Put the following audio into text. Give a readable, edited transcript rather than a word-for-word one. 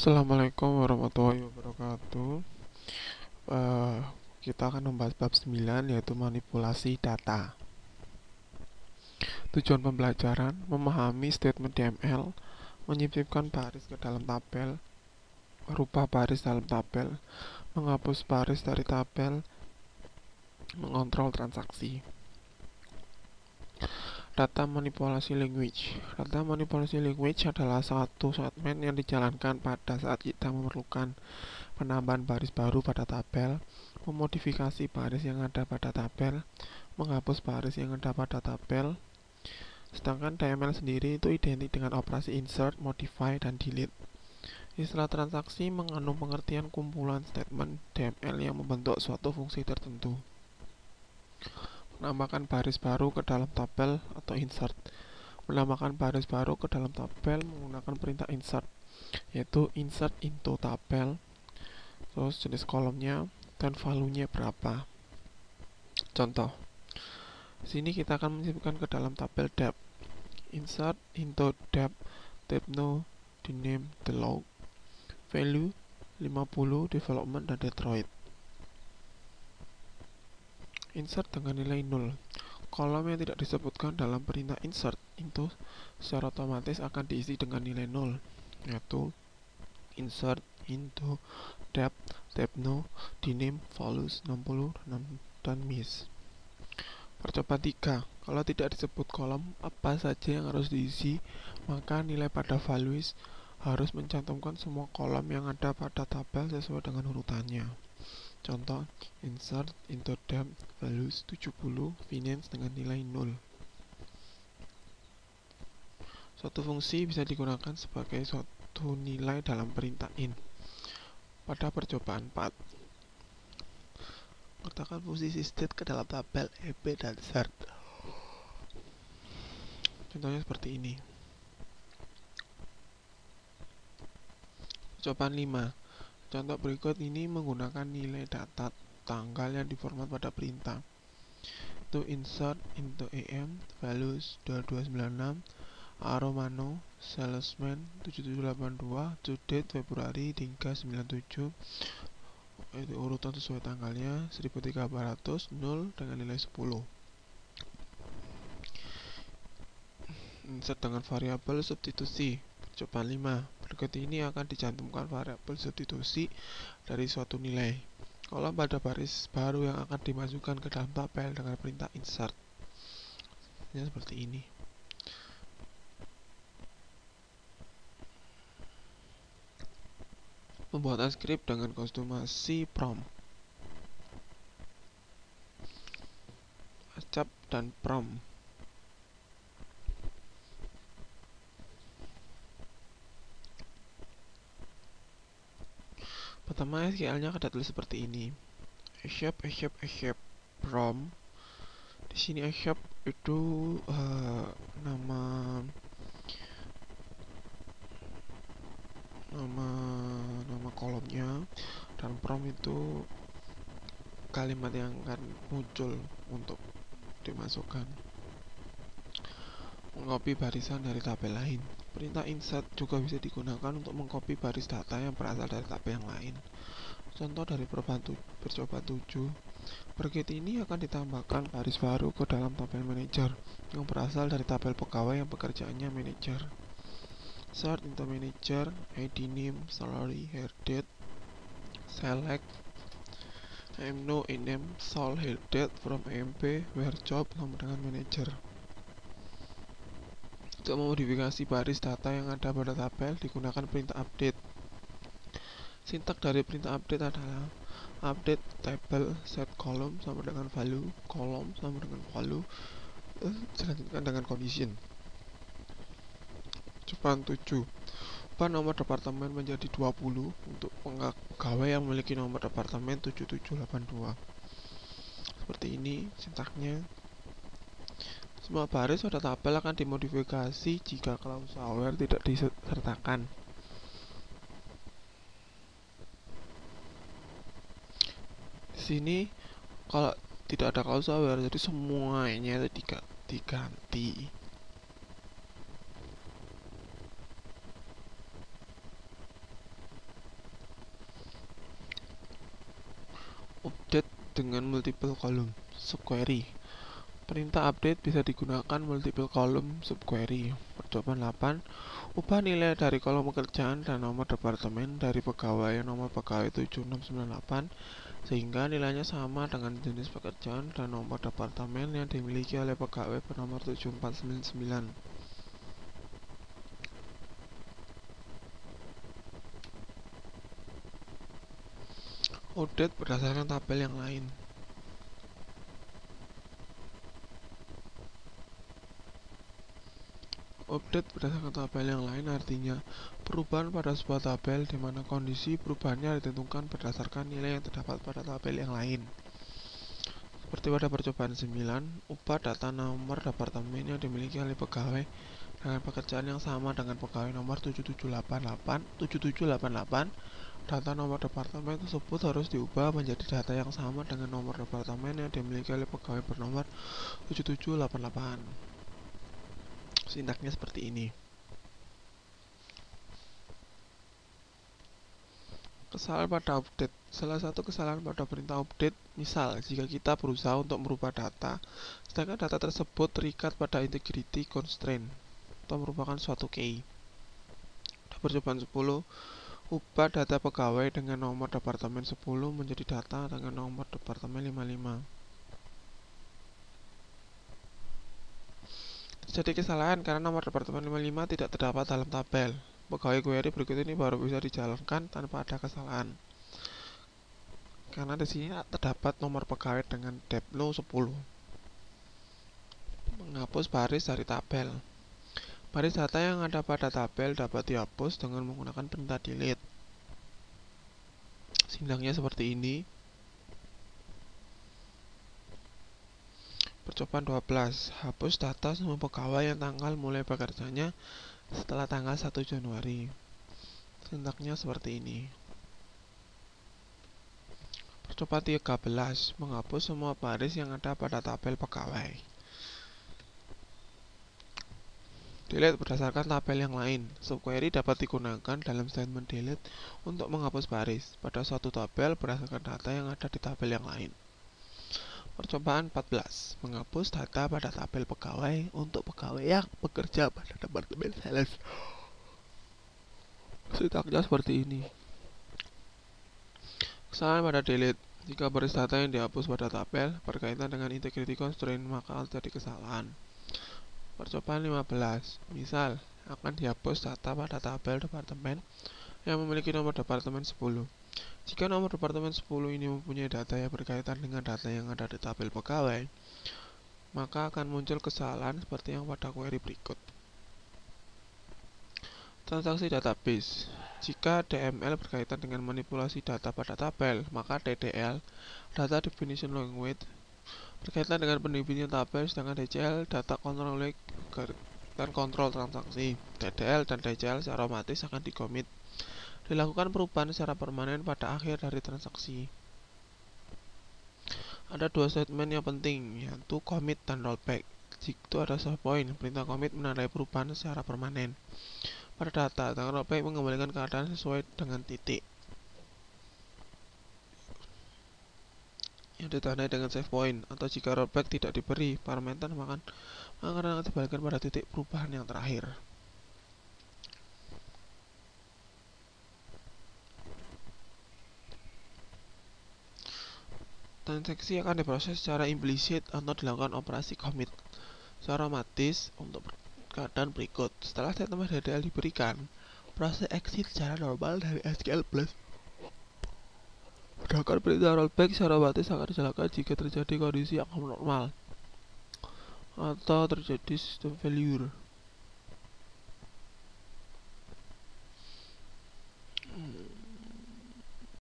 Assalamualaikum warahmatullahi wabarakatuh. Eh, kita akan membahas bab 9, yaitu manipulasi data. Tujuan pembelajaran: memahami statement DML, menyisipkan baris ke dalam tabel, merubah baris dalam tabel, menghapus baris dari tabel, mengontrol transaksi. Data manipulasi language. Data manipulasi language adalah satu segmen yang dijalankan pada saat kita memerlukan penambahan baris baru pada tabel, memodifikasi baris yang ada pada tabel, menghapus baris yang ada pada tabel. Sedangkan DML sendiri itu identik dengan operasi insert, modify, dan delete. Istilah transaksi mengandung pengertian kumpulan statement DML yang membentuk suatu fungsi tertentu. Menambahkan baris baru ke dalam tabel atau insert. Menambahkan baris baru ke dalam tabel menggunakan perintah insert, yaitu insert into tabel, terus jenis kolomnya, dan value-nya berapa. Contoh, sini kita akan menyisipkan ke dalam tabel depth. Insert into depth, Tepno, the name, the log, value 50, development, dan Detroit. Insert dengan nilai 0. Kolom yang tidak disebutkan dalam perintah insert into secara otomatis akan diisi dengan nilai 0, yaitu insert into depth, Tepno, the name, values 60, dan miss. Percobaan 3. Kalau tidak disebut kolom apa saja yang harus diisi, maka nilai pada values harus mencantumkan semua kolom yang ada pada tabel sesuai dengan urutannya. Contoh, insert into depth, values 70, finance dengan nilai 0. Suatu fungsi bisa digunakan sebagai suatu nilai dalam perintah in. Pada percobaan 4, letakkan fungsi sysdate ke dalam tabel ep dan sert. Contohnya seperti ini. Percobaan 5. Contoh berikut ini menggunakan nilai data tanggal yang diformat pada perintah. To insert into AM, values 2296, Aromano, salesman 7782, to date Februari hingga 97, itu urutan sesuai tanggalnya 1300, 0 dengan nilai 10. Insert dengan variabel substitusi. Percobaan 5. Berikut ini akan dicantumkan variabel substitusi dari suatu nilai kolom pada baris baru yang akan dimasukkan ke dalam tabel dengan perintah insert. Seperti ini. Pembuatan skrip dengan konsumasi prompt, acap, dan prompt. Pertama, SQL-nya akan ditulis seperti ini. Acap prompt. Di sini acap itu nama kolomnya, dan prompt itu kalimat yang akan muncul untuk dimasukkan. Mengcopy barisan dari tabel lain. Perintah insert juga bisa digunakan untuk mengcopy baris data yang berasal dari tabel yang lain. Contoh dari percobaan 7. Berikut ini akan ditambahkan baris baru ke dalam tabel manager yang berasal dari tabel pegawai yang pekerjaannya manager. Sort into manager, ID, name, salary, hair date, select no name, sol, hair date from AMP, where job sama dengan manager. Untuk memodifikasi baris data yang ada pada tabel digunakan perintah update. Sintak dari perintah update adalah update table set column sama dengan value, kolom sama dengan value, dilanjutkan dengan condition. Percobaan 7. Ubah nomor departemen menjadi 20 untuk pegawai yang memiliki nomor departemen 7782. Seperti ini sintaknya. Semua baris pada tabel akan dimodifikasi jika klausa where tidak disertakan. Di sini kalau tidak ada klausa where, jadi semuanya itu diganti. update dengan multiple column subquery. Perintah update bisa digunakan multiple column subquery. Percobaan 8. Ubah nilai dari kolom pekerjaan dan nomor departemen dari pegawai nomor pegawai 7698 sehingga nilainya sama dengan jenis pekerjaan dan nomor departemen yang dimiliki oleh pegawai bernomor 7499. Update berdasarkan tabel yang lain. Update berdasarkan tabel yang lain artinya perubahan pada sebuah tabel di mana kondisi perubahannya ditentukan berdasarkan nilai yang terdapat pada tabel yang lain. Seperti pada percobaan 9, ubah data nomor departemen yang dimiliki oleh pegawai dengan pekerjaan yang sama dengan pegawai nomor 7788. Data nomor departemen tersebut harus diubah menjadi data yang sama dengan nomor departemen yang dimiliki oleh pegawai bernomor 7788. Sintaknya seperti ini. Kesalahan pada update. Salah satu kesalahan pada perintah update, misal jika kita berusaha untuk merubah data, sedangkan data tersebut terikat pada integrity constraint atau merupakan suatu key. Percobaan 10, ubah data pegawai dengan nomor departemen 10 menjadi data dengan nomor departemen 55. Terjadi kesalahan karena nomor departemen 55 tidak terdapat dalam tabel. Pegawai query berikut ini baru bisa dijalankan tanpa ada kesalahan. Karena di sini terdapat nomor pegawai dengan depno 10. Menghapus baris dari tabel. Baris data yang ada pada tabel dapat dihapus dengan menggunakan perintah delete. Sintaknya seperti ini. Percobaan 12. Hapus data semua pegawai yang tanggal mulai bekerjanya setelah tanggal 1 Januari. Sintaknya seperti ini. Percobaan 13. Menghapus semua baris yang ada pada tabel pegawai. Delete berdasarkan tabel yang lain. Subquery dapat digunakan dalam statement delete untuk menghapus baris pada suatu tabel berdasarkan data yang ada di tabel yang lain. Percobaan 14. Menghapus data pada tabel pegawai untuk pegawai yang bekerja pada departemen sales. Sintaknya seperti ini. Kesalahan pada delete. Jika baris data yang dihapus pada tabel berkaitan dengan integrity constraint, maka terjadi kesalahan. Percobaan 15. Misal, akan dihapus data pada tabel departemen yang memiliki nomor departemen 10. Jika nomor departemen 10 ini mempunyai data yang berkaitan dengan data yang ada di tabel pegawai, maka akan muncul kesalahan seperti yang pada query berikut. Transaksi database. Jika DML berkaitan dengan manipulasi data pada tabel, maka DDL, Data Definition Language, berkaitan dengan pendefinian tabel, sedangkan DCL, Data Control Language, dan kontrol transaksi. DDL dan DCL secara otomatis akan dikomit. Dilakukan perubahan secara permanen pada akhir dari transaksi. Ada dua statement yang penting, yaitu commit dan rollback. Jika ada save point, perintah commit menandai perubahan secara permanen pada data, dan rollback mengembalikan keadaan sesuai dengan titik yang ditandai dengan save point. Atau jika rollback tidak diberi parameter, maka akan dibalikan pada titik perubahan yang terakhir. Transaksi akan diproses secara implisit atau dilakukan operasi commit secara otomatis untuk keadaan berikut. Setelah statement DDL diberikan, proses exit secara normal dari SQL Plus. Sedangkan perintah rollback secara otomatis akan dijalankan jika terjadi kondisi yang abnormal atau terjadi system failure.